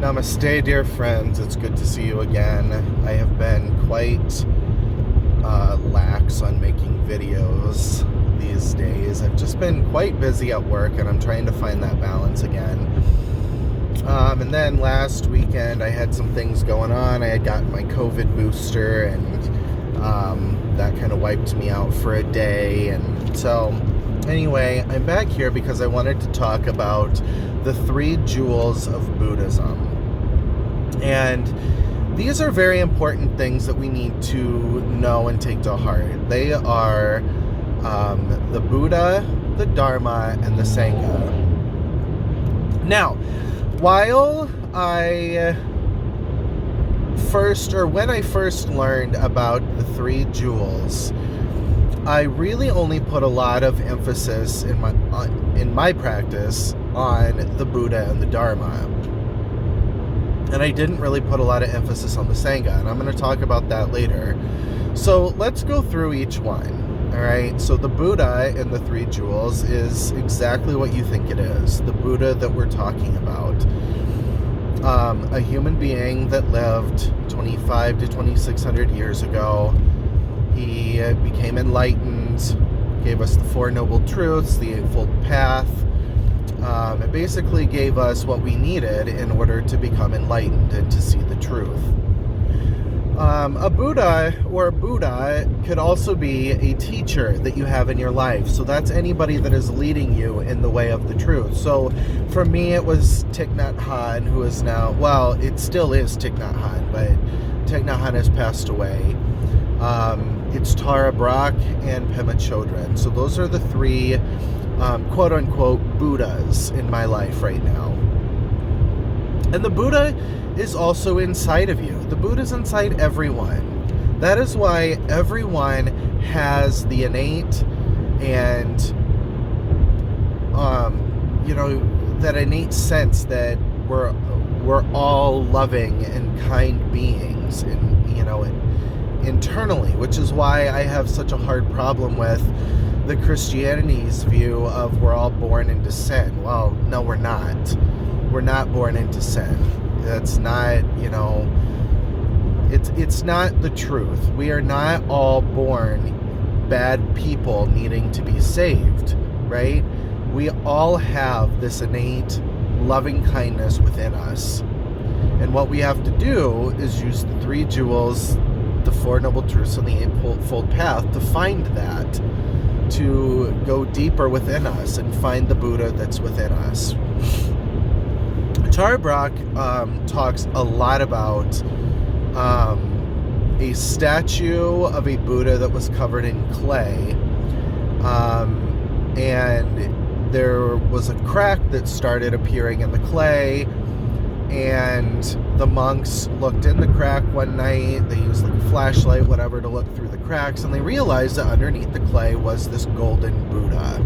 Namaste, dear friends. It's good to see you again. I have been quite lax on making videos these days. I've just been quite busy at work, and I'm trying to find that balance again. And then last weekend, I had some things going on. I had gotten my COVID booster, and that kind of wiped me out for a day. And so, anyway, I'm back here because I wanted to talk about the 3 Jewels of Buddhism. And these are very important things that we need to know and take to heart. They are the Buddha, the Dharma, and the Sangha. Now, while when I first learned about the 3 jewels, I really only put a lot of emphasis in my practice on the Buddha and the Dharma. And I didn't really put a lot of emphasis on the Sangha, and I'm going to talk about that later. So let's go through each one. All right, so the Buddha in the 3 jewels is exactly what you think it is. The Buddha that we're talking about. A human being that lived 25 to 2600 years ago. He became enlightened, gave us the 4 Noble Truths, the Eightfold Path. It basically gave us what we needed in order to become enlightened and to see the truth. A Buddha or a Buddha could also be a teacher that you have in your life. So that's anybody that is leading you in the way of the truth. So for me, it was Thich Nhat Hanh, who is now, well, it still is Thich Nhat Hanh, but Thich Nhat Hanh has passed away. It's Tara Brach and Pema Chodron. So those are the 3 quote-unquote Buddhas in my life right now. And the Buddha is also inside of you. The Buddha is inside everyone. That is why everyone has the innate and, that innate sense that we're all loving and kind beings, and internally, which is why I have such a hard problem with the Christianity's view of we're all born into sin. Well, no, we're not. We're not born into sin. That's not, it's not the truth. We are not all born bad people needing to be saved, right? We all have this innate loving kindness within us. And what we have to do is use the 3 jewels, the 4 Noble Truths, and the Eightfold Path to find that, to go deeper within us and find the Buddha that's within us. Tara Brach talks a lot about a statue of a Buddha that was covered in clay, and there was a crack that started appearing in the clay, and the monks looked in the crack one night. They used like a flashlight, whatever, to look through the cracks, and they realized that underneath the clay was this golden Buddha.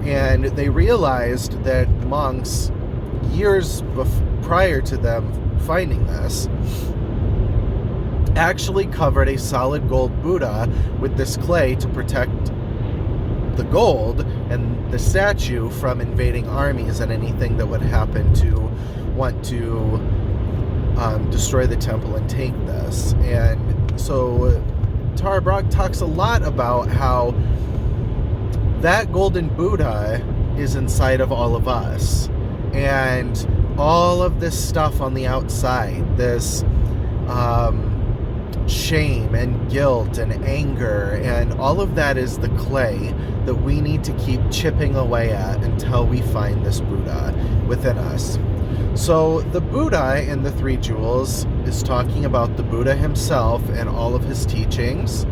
And they realized that monks, years prior to them finding this, actually covered a solid gold Buddha with this clay to protect the gold and the statue from invading armies and anything that would happen to want to destroy the temple and take this. And so Tara Brach talks a lot about how that golden Buddha is inside of all of us, and all of this stuff on the outside, this shame and guilt and anger, and all of that is the clay that we need to keep chipping away at until we find this Buddha within us. So the Buddha in the 3 jewels is talking about the Buddha himself and all of his teachings,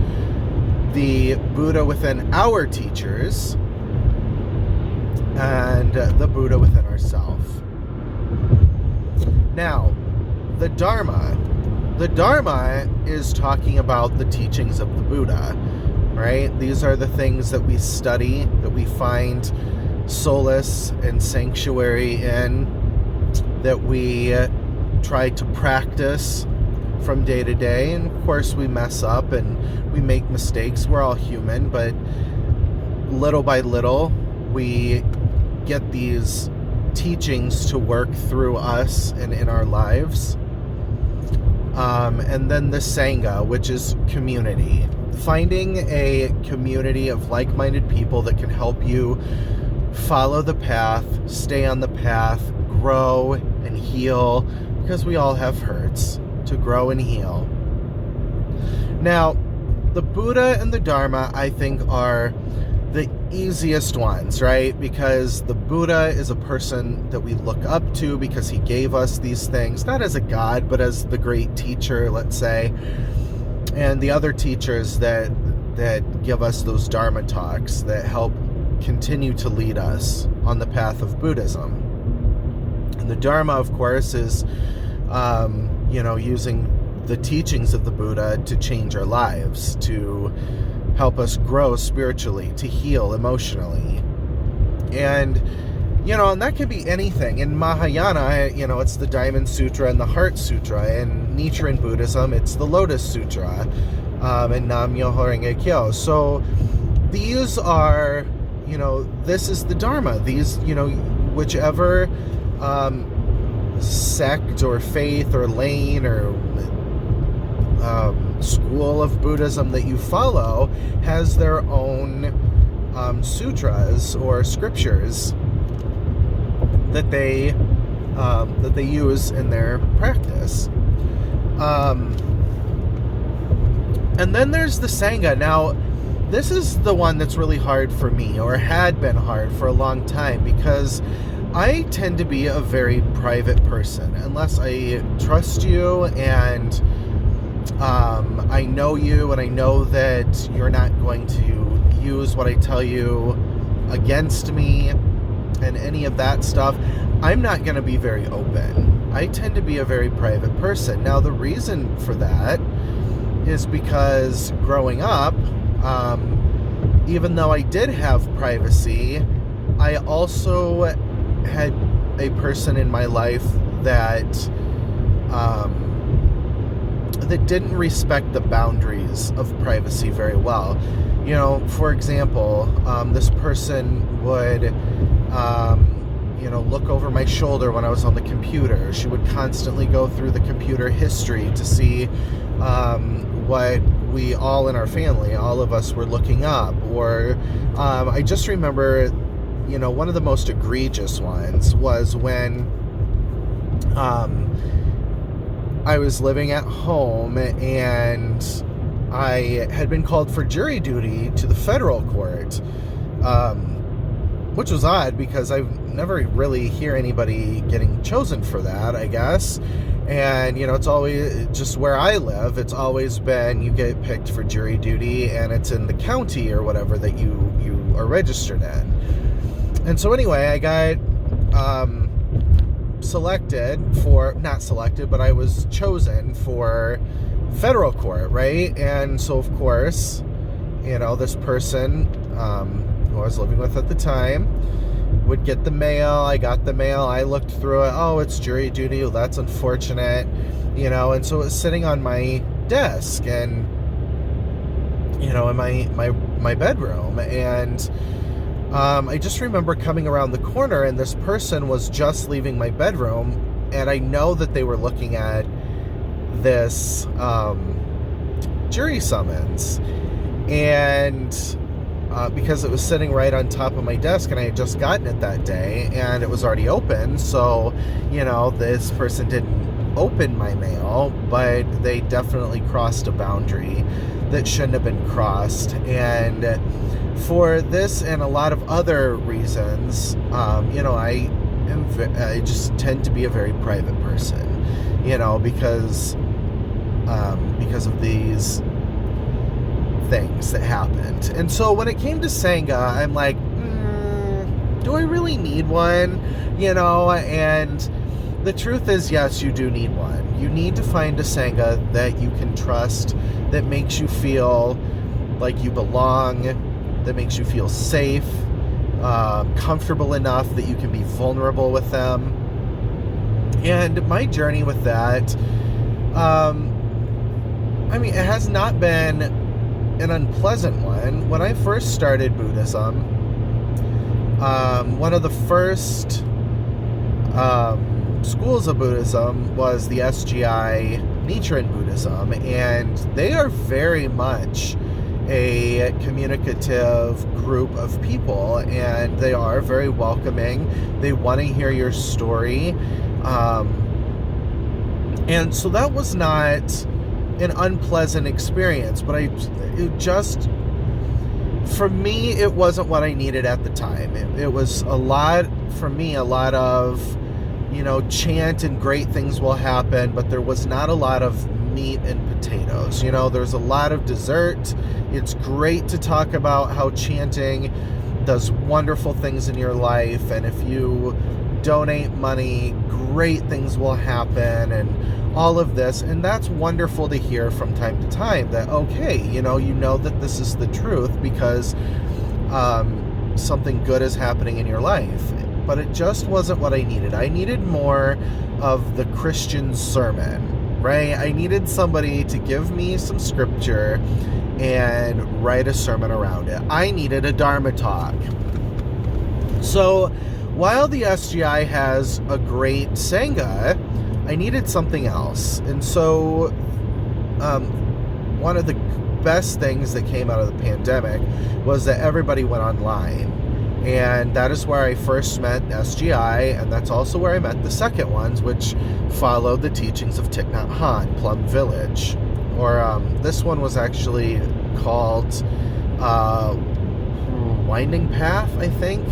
the Buddha within our teachers, and the Buddha within ourselves. Now, the Dharma. The Dharma is talking about the teachings of the Buddha, right? These are the things that we study, that we find solace and sanctuary in, that we try to practice from day to day. And of course we mess up and we make mistakes. We're all human, but little by little we get these teachings to work through us and in our lives. And then the Sangha, which is community. Finding a community of like-minded people that can help you follow the path, stay on the path, grow and heal, because we all have hurts to grow and heal. Now, the Buddha and the Dharma, I think, are the easiest ones, right? Because the Buddha is a person that we look up to because he gave us these things, not as a god, but as the great teacher, let's say. And the other teachers that give us those Dharma talks that help continue to lead us on the path of Buddhism. And the Dharma, of course, is, using the teachings of the Buddha to change our lives, to help us grow spiritually, to heal emotionally. And, and that can be anything. In Mahayana, it's the Diamond Sutra and the Heart Sutra. In Nichiren Buddhism, it's the Lotus Sutra, and Nam-myoho Renge Kyo. So these are, this is the Dharma. These, whichever sect or faith or lane or school of Buddhism that you follow has their own sutras or scriptures that they use in their practice. And then there's the Sangha. Now, this is the one that's really hard for me, or had been hard for a long time, because I tend to be a very private person. Unless I trust you and I know you, and I know that you're not going to use what I tell you against me and any of that stuff, I'm not going to be very open. I tend to be a very private person. Now, the reason for that is because growing up, even though I did have privacy, I also had a person in my life that that didn't respect the boundaries of privacy very well. For example, this person would, look over my shoulder when I was on the computer. She would constantly go through the computer history to see what we all in our family, all of us, were looking up. Or I just remember, one of the most egregious ones was when I was living at home and I had been called for jury duty to the federal court, which was odd because I never really hear anybody getting chosen for that, I guess. And, it's always just where I live. It's always been you get picked for jury duty and it's in the county or whatever that you are registered in. And so anyway, I got I was chosen for federal court, right? And so, of course, this person who I was living with at the time would get the mail. I got the mail. I looked through it. Oh, it's jury duty. Well, that's unfortunate. And so it was sitting on my desk and, in my bedroom. And I just remember coming around the corner and this person was just leaving my bedroom. And I know that they were looking at this jury summons. And because it was sitting right on top of my desk and I had just gotten it that day and it was already open. So, this person didn't open my mail, but they definitely crossed a boundary that shouldn't have been crossed. And for this and a lot of other reasons, I just tend to be a very private person, because of these things that happened. And so when it came to Sangha, I'm like, do I really need one? And the truth is, yes, you do need one. You need to find a Sangha that you can trust, that makes you feel like you belong, that makes you feel safe, comfortable enough that you can be vulnerable with them. And my journey with that, it has not been an unpleasant one. When I first started Buddhism, one of the first schools of Buddhism was the SGI Nichiren Buddhism, and they are very much a communicative group of people, and they are very welcoming. They want to hear your story, and so that was not an unpleasant experience, but for me, it wasn't what I needed at the time. It was a lot of, chant and great things will happen, but there was not a lot of meat and potatoes. There's a lot of dessert. It's great to talk about how chanting does wonderful things in your life, and if you donate money, great things will happen, and all of this, and that's wonderful to hear from time to time, that okay, you know that this is the truth because something good is happening in your life. But it just wasn't what I needed. I needed more of the Christian sermon, right? I needed somebody to give me some scripture and write a sermon around it. I needed a Dharma talk. So while the SGI has a great Sangha, I needed something else. And so one of the best things that came out of the pandemic was that everybody went online. And that is where I first met SGI, and that's also where I met the second ones, which followed the teachings of Thich Nhat Hanh, Plum Village. Or this one was actually called Winding Path, I think.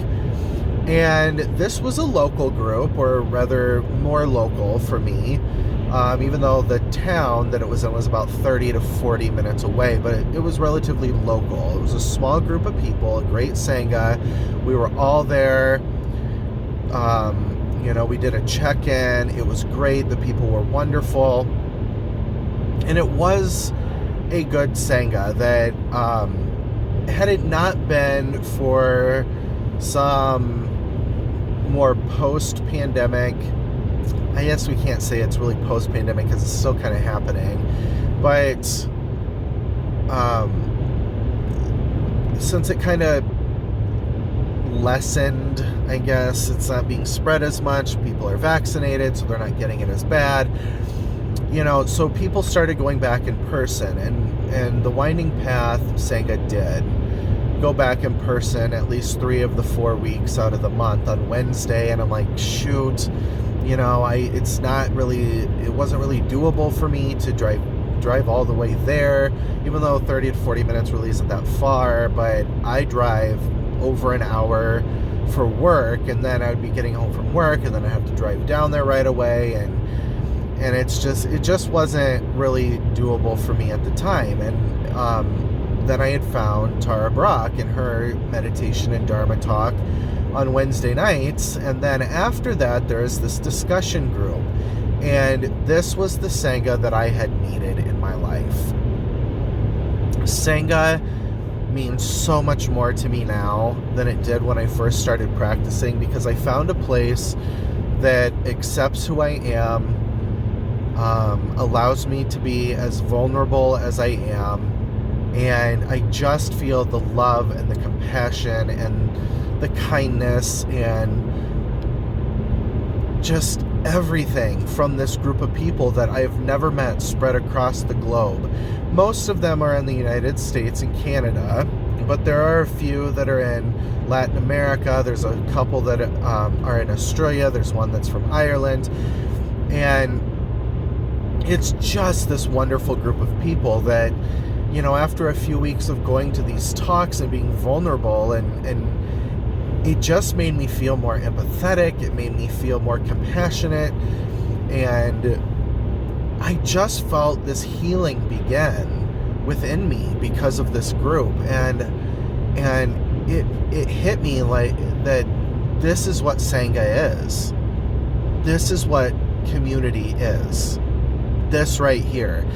And this was a local group, or rather more local for me, even though the town that it was in was about 30 to 40 minutes away, but it was relatively local. It was a small group of people, a great Sangha. We were all there. We did a check-in. It was great. The people were wonderful. And it was a good Sangha that, had it not been for some more post-pandemic, I guess we can't say it's really post-pandemic because it's still kind of happening, but since it kind of lessened, I guess, it's not being spread as much, people are vaccinated, so they're not getting it as bad, so people started going back in person, and the Winding Path Sangha did go back in person at least 3 of the 4 weeks out of the month on Wednesday, and I'm like, shoot, it wasn't really doable for me to drive all the way there, even though 30 to 40 minutes really isn't that far, but I drive over an hour for work, and then I would be getting home from work, and then I have to drive down there right away, and it just wasn't really doable for me at the time. And then I had found Tara Brock and her meditation and Dharma talk on Wednesday nights, and then after that there's this discussion group, and this was the Sangha that I had needed in my life. Sangha means so much more to me now than it did when I first started practicing, because I found a place that accepts who I am, allows me to be as vulnerable as I am, and I just feel the love and the compassion and the kindness and just everything from this group of people that I have never met spread across the globe. Most of them are in the United States and Canada, but there are a few that are in Latin America. There's a couple that are in Australia. There's one that's from Ireland. And it's just this wonderful group of people that, after a few weeks of going to these talks and being vulnerable, and it just made me feel more empathetic. It made me feel more compassionate. And I just felt this healing begin within me because of this group. And it hit me like that this is what Sangha is. This is what community is. This right here.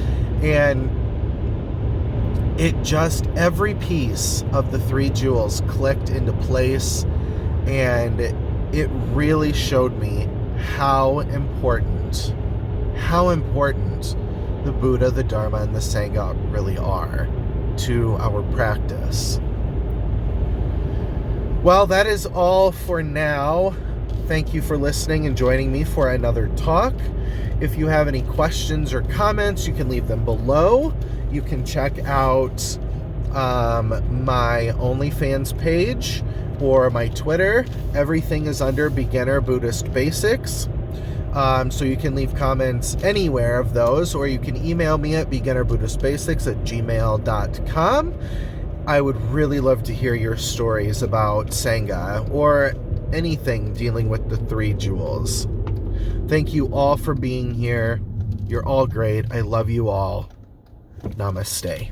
And it just, every piece of the 3 jewels clicked into place, and it really showed me how important the Buddha, the Dharma, and the Sangha really are to our practice. Well, that is all for now. Thank you for listening and joining me for another talk. If you have any questions or comments, you can leave them below. You can check out my OnlyFans page or my Twitter. Everything is under Beginner Buddhist Basics. So you can leave comments anywhere of those, or you can email me at beginnerbuddhistbasics@gmail.com. I would really love to hear your stories about Sangha or anything dealing with the 3 jewels. Thank you all for being here. You're all great. I love you all. Namaste.